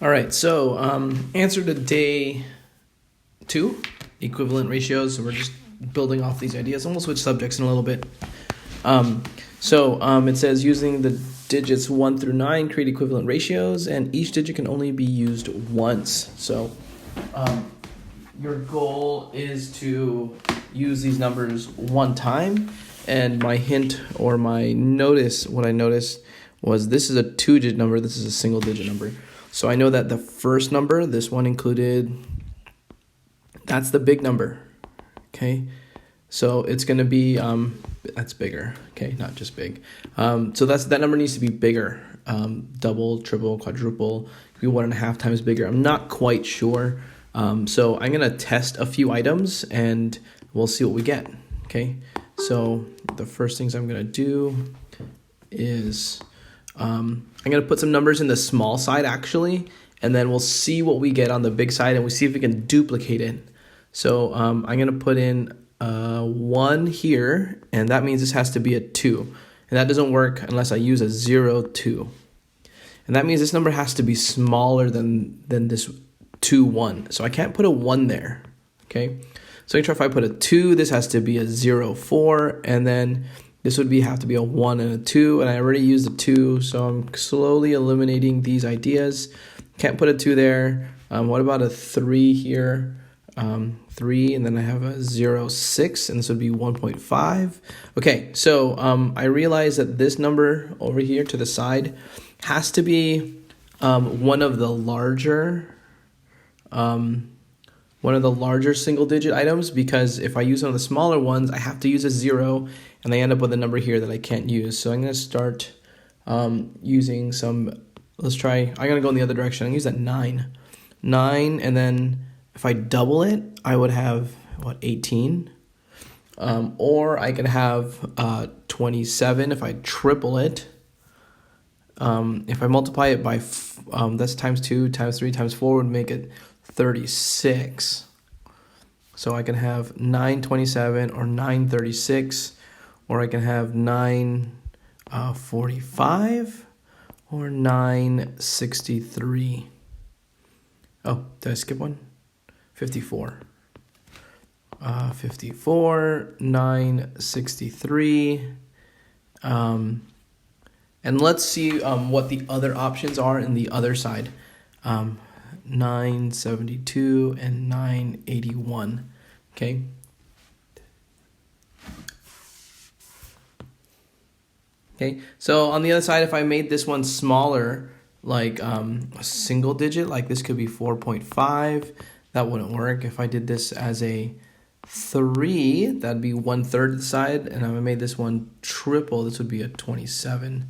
All right, so answer to day 2, equivalent ratios. So we're just building off these ideas, and we'll switch subjects in a little bit. It says using the digits 1 through 9 create equivalent ratios, and each digit can only be used once. So your goal is to use these numbers one time, and my hint or my notice, what I noticed was this is a 2-digit number, this is a single-digit number. So I know that the first number, this one included, that's the big number, okay? So it's going to be, that's bigger, okay, not just big. So that number needs to be bigger, double, triple, quadruple, could be 1.5 times bigger. I'm not quite sure. So I'm going to test a few items and we'll see what we get, okay? So the first things I'm going to do is I'm going to put some numbers in the small side actually, and then we'll see what we get on the big side and we see if we can duplicate it. So I'm going to put in 1 here, and that means this has to be a 2. And that doesn't work unless I use a 0, 2. And that means this number has to be smaller than this 2, 1. So I can't put a 1 there, okay? So if I put a 2, this has to be a 0, 4, and then this would have to be a 1 and a 2, and I already used a 2, so I'm slowly eliminating these ideas. Can't put a 2 there. What about a 3 here? 3, and then I have a 0, 6, and this would be 1.5. Okay, so I realize that this number over here to the side has to be one of the larger single-digit items, because if I use one of the smaller ones, I have to use a 0, and I end up with a number here that I can't use. So I'm going to start using some, let's try, I'm going to go in the other direction. I'm going to use that 9. 9, and then if I double it, I would have, 18? Or I could have 27 if I triple it. If I multiply it by, that's times 2, times 3, times 4 would make it 36. So I can have 927 or 936, or I can have 945 or 963. Oh, did I skip one? 54. 54, 963. And let's see what the other options are in the other side. 972 and 981. Okay. Okay, so on the other side, if I made this one smaller, like a single digit, like this could be 4.5, that wouldn't work. If I did this as a 3, that'd be 1/3 the side, and if I made this one triple, this would be a 27.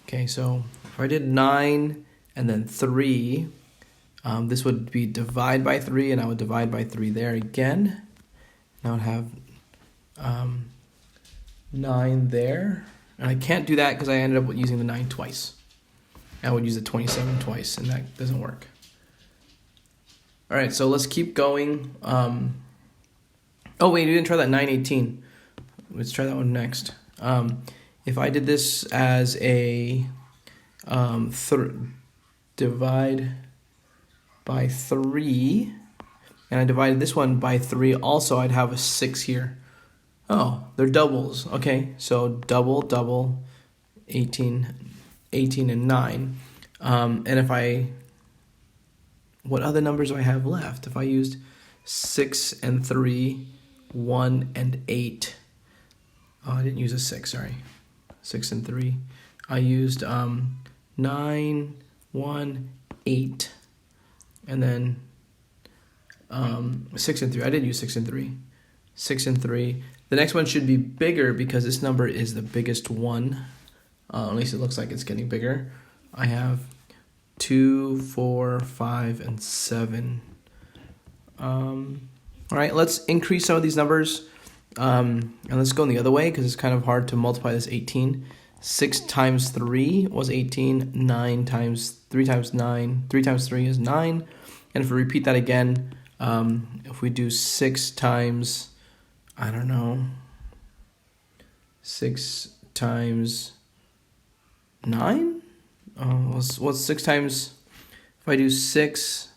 Okay, so if I did 9 and then 3, this would be divide by 3, and I would divide by 3 there again. And I would have 9 there. And I can't do that because I ended up using the 9 twice. I would use the 27 twice, and that doesn't work. All right, so let's keep going. Oh, wait, we didn't try that 918. Let's try that one next. If I did this as a divide by 3, and I divided this one by 3 also, I'd have a 6 here. Oh, they're doubles. Okay, so double, 18 and 9. And if what other numbers do I have left? If I used 6 and 3, 1 and 8. Oh, I didn't use a 6, sorry. 6 and 3. I used 9, 1, 8. And then 6 and 3. I did use 6 and 3. 6 and 3. The next one should be bigger because this number is the biggest one. At least it looks like it's getting bigger. I have 2, 4, 5, and 7. All right, let's increase some of these numbers. And let's go in the other way because it's kind of hard to multiply this 18. 6 times 3 was 18. 9 times 3 times 9. 3 times 3 is 9. And if we repeat that again, if we do 6 times, I don't know, 6 times 9? What's 6 times, if I do 6,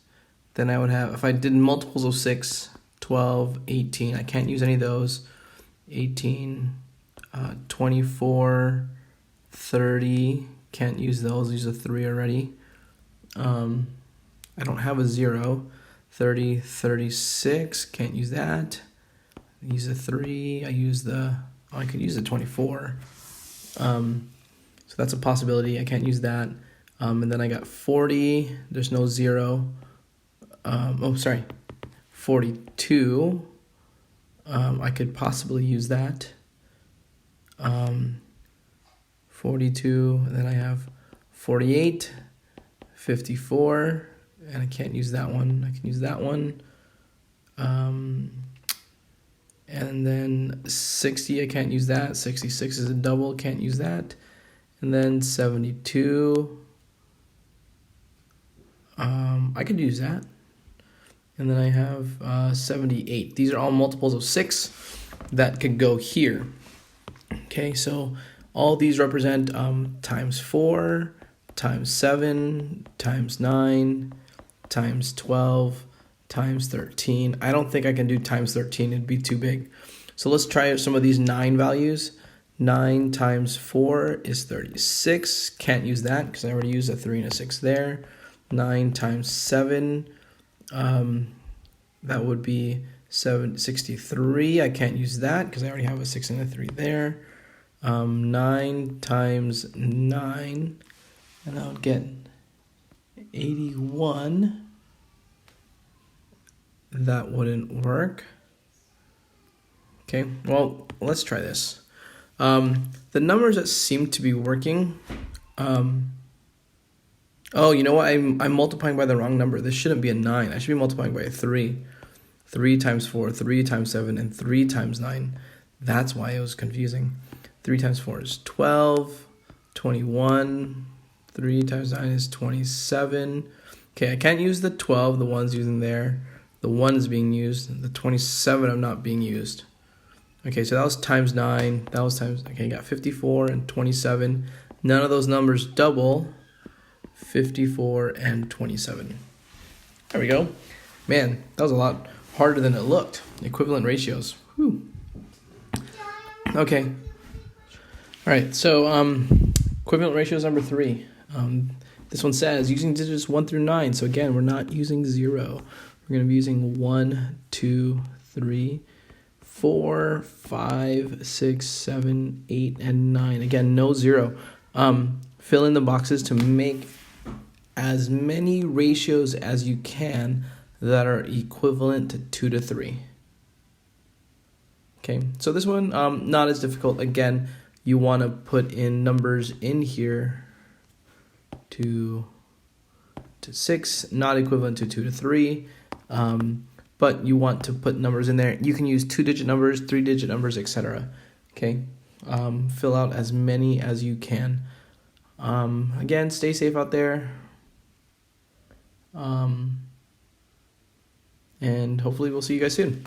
then I would have, if I did multiples of 6, 12, 18. I can't use any of those. 18, 24, 30. Can't use those. Use a 3 already. I don't have a 0. 30, 36. Can't use that. Use a 3. I could use a 24. So that's a possibility. I can't use that. And then I got 40. There's no 0. 42. I could possibly use that. 42. And then I have 48, 54, and I can't use that one. I can use that one. And then 60, I can't use that. 66 is a double, can't use that. And then 72, I could use that. And then I have 78. These are all multiples of 6 that could go here. Okay, so all these represent times 4, times 7, times 9, times 12, times 13. I don't think I can do times 13. It'd be too big. So let's try some of these 9 values. 9 times 4 is 36. Can't use that because I already used a 3 and a 6 there. 9 times 7, that would be 63. I can't use that because I already have a 6 and a 3 there. 9 times 9, and I would get 81. That wouldn't work. Okay, well, let's try this. The numbers that seem to be working, oh, you know what? I'm multiplying by the wrong number. This shouldn't be a 9. I should be multiplying by a 3. 3 times 4, 3 times 7, and 3 times 9. That's why it was confusing. 3 times 4 is 12, 21. 3 times 9 is 27. Okay, I can't use the 12, the one's using there. The 1 is being used. The 27 I'm not being used. Okay, so that was times 9. That was times, okay, you got 54 and 27. None of those numbers double. 54 and 27. There we go. Man, that was a lot harder than it looked. Equivalent ratios. Whew. Okay. All right, so equivalent ratios number 3. This one says using digits 1 through 9. So again, we're not using 0. We're going to be using 1, 2, 3, 4, 5, 6, 7, 8, and 9. Again, no 0. Fill in the boxes to make as many ratios as you can that are equivalent to 2 to 3. Okay, so this one, not as difficult. Again, you want to put in numbers in here to 6, not equivalent to 2 to 3. But you want to put numbers in there. You can use 2-digit numbers, 3-digit numbers, etc. Okay, fill out as many as you can. Again, stay safe out there. And hopefully we'll see you guys soon.